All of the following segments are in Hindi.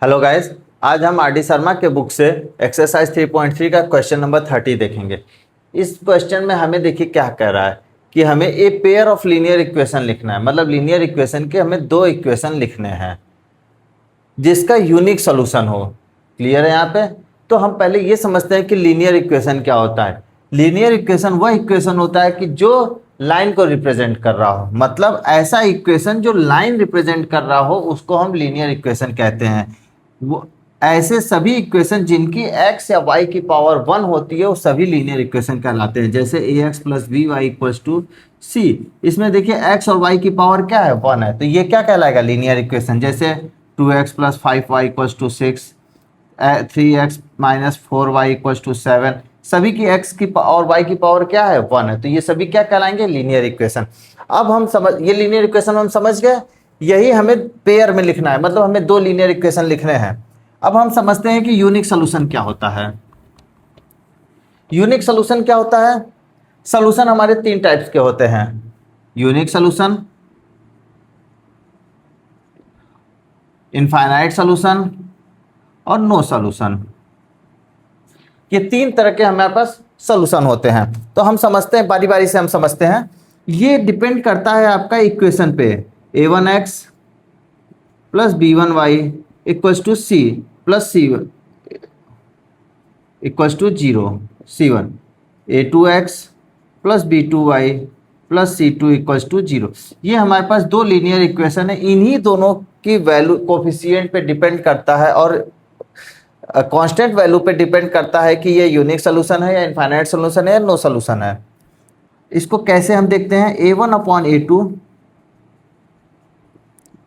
हेलो गाइस, आज हम आर डी शर्मा के बुक से एक्सरसाइज 3.3 का क्वेश्चन नंबर 30 देखेंगे। इस क्वेश्चन में हमें देखिए क्या कह रहा है कि हमें a pair of linear equation लिखना है। मतलब लीनियर इक्वेशन के हमें दो इक्वेशन लिखने हैं जिसका यूनिक सोल्यूशन हो। क्लियर है यहाँ पे? तो हम पहले ये समझते हैं कि लीनियर इक्वेशन क्या होता है। लीनियर इक्वेशन वह इक्वेशन होता है कि जो लाइन को रिप्रेजेंट कर रहा हो। मतलब ऐसा इक्वेशन जो लाइन रिप्रेजेंट कर रहा हो उसको हम लीनियर इक्वेशन कहते हैं। वो ऐसे सभी इक्वेशन जिनकी x या y की पावर 1 होती है वो सभी लीनियर इक्वेशन कहलाते हैं। जैसे ax plus B Y equals to C, इसमें देखिए x और y की पावर क्या है, 1 है, तो ये क्या कहलाएगा, लीनियर इक्वेशन। जैसे 2x plus 5y equals to 6, 3x minus 4y equals to 7, सभी की x की और y की पावर क्या है, 1 है, तो ये सभी क्या कहलाएंगे, लीनियर इक्वेशन। अब हम समझ, ये लीनियर इक्वेशन हम समझ गए। यही हमें पेयर में लिखना है, मतलब हमें दो लीनियर इक्वेशन लिखने हैं। अब हम समझते हैं कि यूनिक सोल्यूशन क्या होता है। यूनिक सोल्यूशन क्या होता है? सोल्यूशन हमारे तीन टाइप्स के होते हैं, यूनिक सोल्यूशन, इनफाइनाइट सोल्यूशन और नो सोल्यूशन। ये तीन तरह के हमारे पास सोल्यूशन होते हैं। तो हम समझते हैं, बारी बारी से हम समझते हैं। ये डिपेंड करता है आपका इक्वेशन पे। a1x plus b1y equals to C plus C equals to 0 c1, a2x plus b2y plus c2 equals to 0। ये हमारे पास दो लीनियर इक्वेशन है। इन्हीं दोनों की वैल्यू कोफिशिएंट पे डिपेंड करता है और कांस्टेंट वैल्यू पे डिपेंड करता है कि ये यूनिक सोल्यूशन है या इनफाइनाइट सोल्यूशन है या नो सोल्यूशन है। इसको कैसे हम देखते हैं, a1 upon a2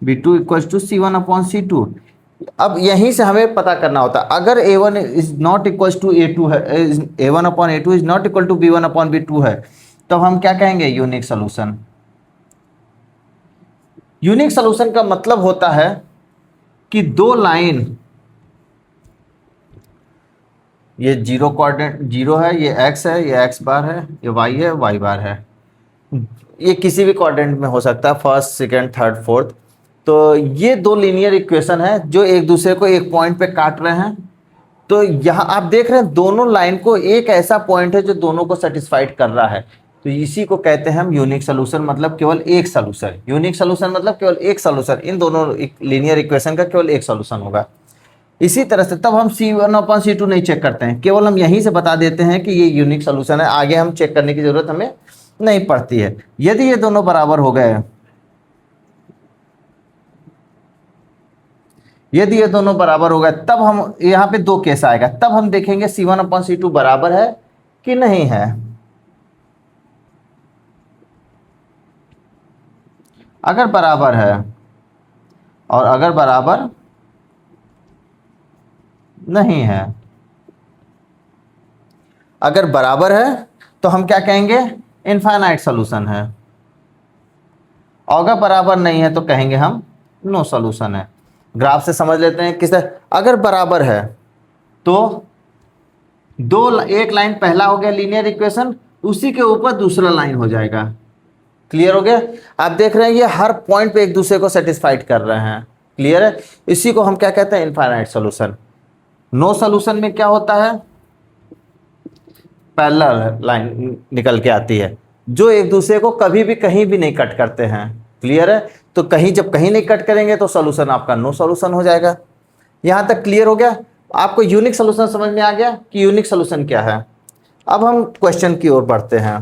b2 equals to c1 upon c2। अब यहीं से हमें पता करना होता है, अगर a1 is not equals to a2 है, a1 upon a2 is not equal to b1 upon b2 है, तो हम क्या कहेंगे, यूनिक सोल्यूशन। यूनिक सोल्यूशन का मतलब होता है कि दो लाइन, ये जीरो कोऑर्डिनेट जीरो है, ये x है, ये x बार है, ये y है, y बार है। ये किसी भी कोऑर्डिनेट में हो सकता है, फर्स्ट सेकंड थर्ड फोर्थ। तो ये दो लीनियर इक्वेशन है जो एक दूसरे को एक पॉइंट पे काट रहे हैं। तो यहाँ आप देख रहे हैं दोनों लाइन को एक ऐसा पॉइंट है जो दोनों को सेटिस्फाइड कर रहा है, तो इसी को कहते हैं हम यूनिक सोल्यूशन। मतलब केवल एक सोल्यूशन, यूनिक सोल्यूशन मतलब केवल एक सोल्यूशन, इन दोनों लीनियर इक्वेशन का केवल एक सोल्यूशन होगा। इसी तरह से तब हम C1 अपॉन C2 नहीं चेक करते हैं, केवल हम यहीं से बता देते हैं कि ये यूनिक सोल्यूशन है। आगे हम चेक करने की जरूरत हमें नहीं पड़ती है। यदि ये दोनों बराबर हो गए, यदि ये दोनों बराबर हो गए, तब हम यहाँ पे दो केस आएगा, तब हम देखेंगे C1 अपॉन C2 बराबर है कि नहीं है। अगर बराबर है और अगर बराबर नहीं है, अगर बराबर है तो हम क्या कहेंगे, इनफाइनाइट सोल्यूशन है। और अगर बराबर नहीं है तो कहेंगे हम नो सोल्यूशन है। ग्राफ से समझ लेते हैं किस, अगर बराबर है तो दो, एक लाइन पहला हो गया लीनियर इक्वेशन, उसी के ऊपर दूसरा लाइन हो जाएगा। क्लियर हो गया? आप देख रहे हैं ये हर पॉइंट पे एक दूसरे को सेटिस्फाइड कर रहे हैं। क्लियर है? इसी को हम क्या कहते हैं, इनफाइनाइट सोल्यूशन। नो सोल्यूशन में क्या होता है, पैरेलल लाइन निकल के आती है जो एक दूसरे को कभी भी कहीं भी नहीं कट करते हैं। क्लियर है? तो कहीं, जब कहीं नहीं कट करेंगे तो सोल्यूशन आपका नो सोल्यूशन हो जाएगा। यहां तक क्लियर हो गया? आपको यूनिक सोल्यूशन समझ में आ गया कि यूनिक सोल्यूशन क्या है। अब हम क्वेश्चन की ओर बढ़ते हैं।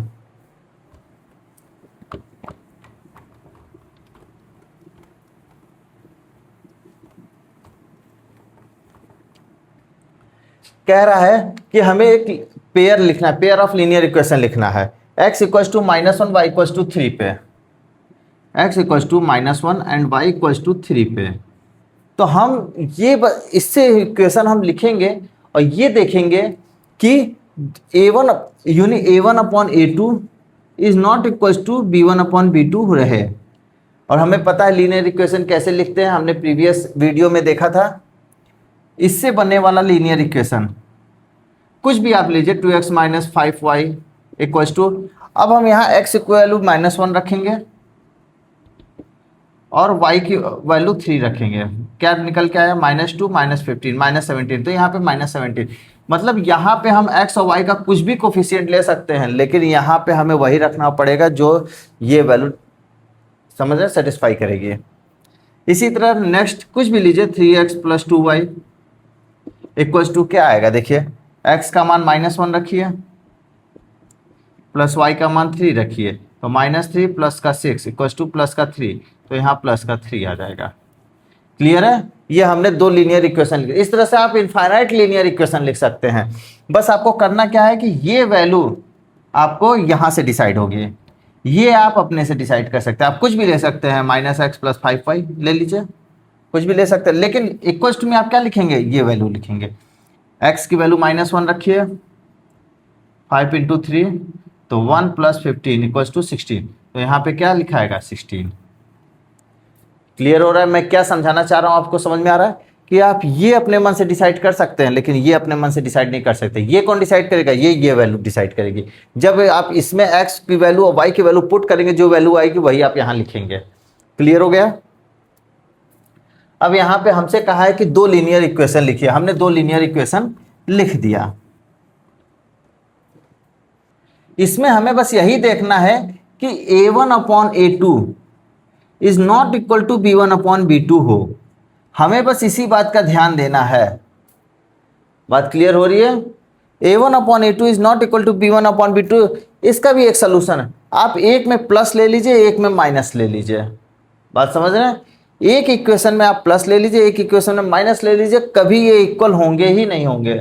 कह रहा है कि हमें एक पेयर लिखना है, पेयर ऑफ लीनियर इक्वेशन लिखना है। x equals to -1 y equals to 3 पे, x equals to -1 and y equals to 3 पे। तो हम ये इससे इक्वेशन हम लिखेंगे और ये देखेंगे कि a1 upon a2 is not equals to b1 upon b2 रहे। और हमें पता है लीनियर इक्वेशन कैसे लिखते हैं, हमने प्रीवियस वीडियो में देखा था। इससे बनने वाला लीनियर इक्वेशन कुछ भी आप लीजिए, 2x minus 5y equals to, अब हम यहाँ x इक्वल -1 रखेंगे और y की वैल्यू 3 रखेंगे, क्या निकल के आया -2 -15 -17, तो यहाँ पे -17। मतलब यहाँ पे हम x और y का कुछ भी कोफिशिएंट ले सकते हैं, लेकिन यहाँ पे हमें वही रखना पड़ेगा जो ये वैल्यू समझ रहे सेटिस्फाई करेगी। इसी तरह नेक्स्ट कुछ भी लीजिए, 3x + 2y इक्वल्स टू क्या आएगा, देखिए x का मान -1 रखिए प्लस y का मान 3 रखिए, तो -3 + का 6 इक्वल्स टू प्लस का 3, तो यहाँ प्लस का 3 आ जाएगा। क्लियर है? ये हमने दो लीनियर इक्वेशन लिखे। इस तरह से आप इनफाइनाइट लीनियर इक्वेशन लिख सकते हैं। बस आपको करना क्या है कि ये वैल्यू आपको यहाँ से डिसाइड होगी, ये आप अपने से डिसाइड कर सकते हैं। आप कुछ भी ले सकते हैं, -x + 5y ले लीजिए, कुछ भी ले सकते हैं, लेकिन इक्वल्स टू में आप क्या लिखेंगे, ये वैल्यू लिखेंगे। x की वैल्यू -1 रखिए, 5 × 3 तो 1 + 15 इक्वल्स टू 16, तो यहाँ पे क्या लिखा आएगा 16। क्लियर हो रहा है मैं क्या समझाना चाह रहा हूँ, आपको समझ में आ रहा है कि आप ये अपने मन से डिसाइड कर सकते हैं, लेकिन ये अपने मन से डिसाइड नहीं कर सकते। ये कौन डिसाइड करेगा, ये वैल्यू डिसाइड करेगी। जब आप इसमें x की वैल्यू और y की वैल्यू पुट करेंगे, जो वैल्यू आएगी वही आप यहाँ लिखेंगे। क्लियर हो गया? अब यहाँ पे हमसे कहा है कि दो लीनियर इक्वेशन लिखिए, हमने दो लीनियर इक्वेशन लिख दिया। इसमें हमें बस यही देखना है कि a1/a2 is not equal to b1/b2 हो। हमें बस इसी बात का ध्यान देना है। बात क्लियर हो रही है? a1/a2 is not equal to b1/b2, इसका भी एक सोल्यूशन है। आप एक में प्लस ले लीजिए, एक में माइनस ले लीजिए। बात समझ रहे हैं? एक इक्वेशन में आप प्लस ले लीजिए, एक इक्वेशन में माइनस ले लीजिए, कभी ये इक्वल होंगे ही नहीं होंगे।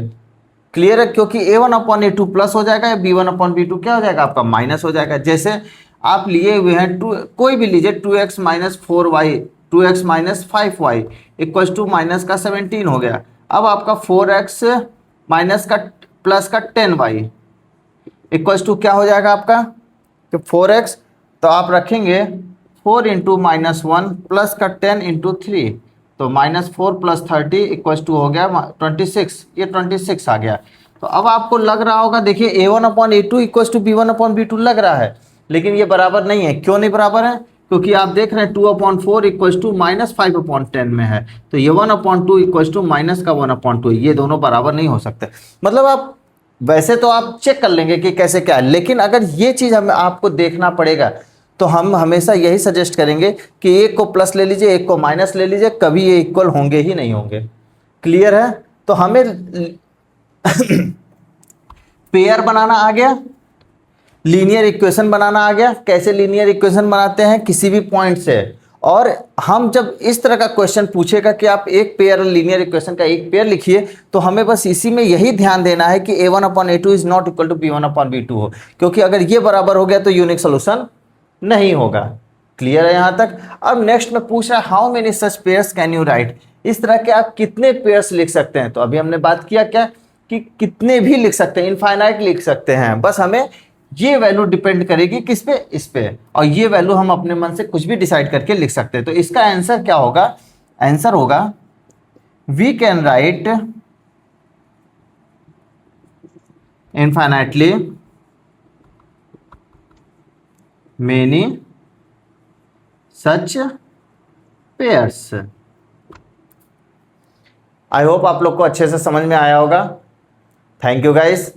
क्लियर है? क्योंकि a1/a2 प्लस हो जाएगा, या b1/b2 क्या हो जाएगा आपका माइनस हो जाएगा। जैसे आप लिए हुए हैं कोई भी लीजिए 2x - 4y 2x - 5y equals to minus का 17 हो गया। अब आपका 4x माइनस का प्लस का 10y इक्वल्स टू क्या हो जाएगा आपका, तो 4x, तो आप रखेंगे 4 × -1 प्लस का 10 × 3, तो -4 + 30 इक्वल्स टू हो गया 26, ये 26 आ गया। तो अब आपको लग रहा होगा, देखिए a1/a2 इक्वल्स टू b1/b2 लग रहा है, लेकिन ये बराबर नहीं है। क्यों नहीं बराबर है? क्योंकि आप देख रहे हैं 2/4 इक्वल्स टू -5/10 में है, तो ये 1/2 इक्वल्स टू माइनस का 1/2, ये दोनों बराबर नहीं हो सकते। मतलब आप वैसे तो आप चेक कर लेंगे कि कैसे क्या है, लेकिन अगर ये चीज़ हमें आपको देखना पड़ेगा, तो हम हमेशा यही सजेस्ट करेंगे कि एक को प्लस ले लीजिए, एक को माइनस ले लीजिए, कभी ये इक्वल होंगे ही नहीं होंगे। क्लियर है? तो हमें पेयर बनाना आ गया, लीनियर इक्वेशन बनाना आ गया। कैसे लीनियर इक्वेशन बनाते हैं, किसी भी पॉइंट से। और हम जब इस तरह का क्वेश्चन पूछेगा कि आप एक पेयर लीनियर इक्वेशन का एक पेयर लिखिए, तो हमें बस इसी में यही ध्यान देना है कि a1/a2 is not equal to b1/b2 हो, क्योंकि अगर ये बराबर हो गया तो यूनिक सोल्यूशन नहीं होगा। क्लियर है यहाँ तक? अब नेक्स्ट में पूछ रहा है how many such pairs can you right, इस तरह के आप कितने पेयर्स लिख सकते हैं। तो अभी हमने बात किया क्या कि कितने भी लिख सकते हैं, इनफाइनाइट लिख सकते हैं। बस हमें ये वैल्यू डिपेंड करेगी किस पे, इस पे, और ये वैल्यू हम अपने मन से कुछ भी डिसाइड करके लिख सकते हैं। तो इसका आंसर क्या होगा, आंसर होगा we can write infinitely many such pairs. I hope आप लोग को अच्छे से समझ में आया होगा। Thank you guys.